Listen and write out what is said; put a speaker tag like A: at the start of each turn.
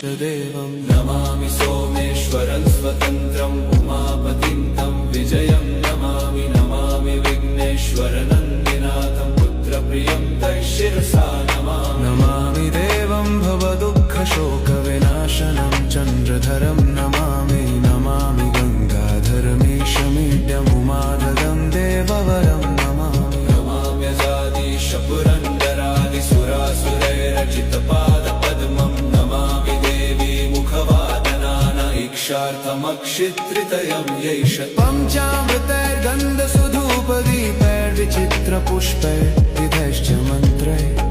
A: इष्टदेवं
B: नमामि सोमेश्वरं स्वतन्त्रम् उमापतिं तं विजयं नमामि नमामि विघ्नेश्वरनन्दिनाथं पुत्रप्रियं तैः शिरसा नमामि
A: नमामि देवं भवदुःखशोकविनाशनं चन्द्रधरं नमामि नमामि गङ्गाधरमीशमीड्यमुमाधदं देववरं नमामि
B: नमाम्यजादिशपुरन्दरादिसुरासुरैरचितपादपद्मं नमामि देवी मुखवादनान इक्षार्थमक्षित्रितयं यैष
A: पञ्चामृतैर्गन्धसुधूपदीपैर्विचित्रपुष्पैर्विधैश्च मन्त्रैः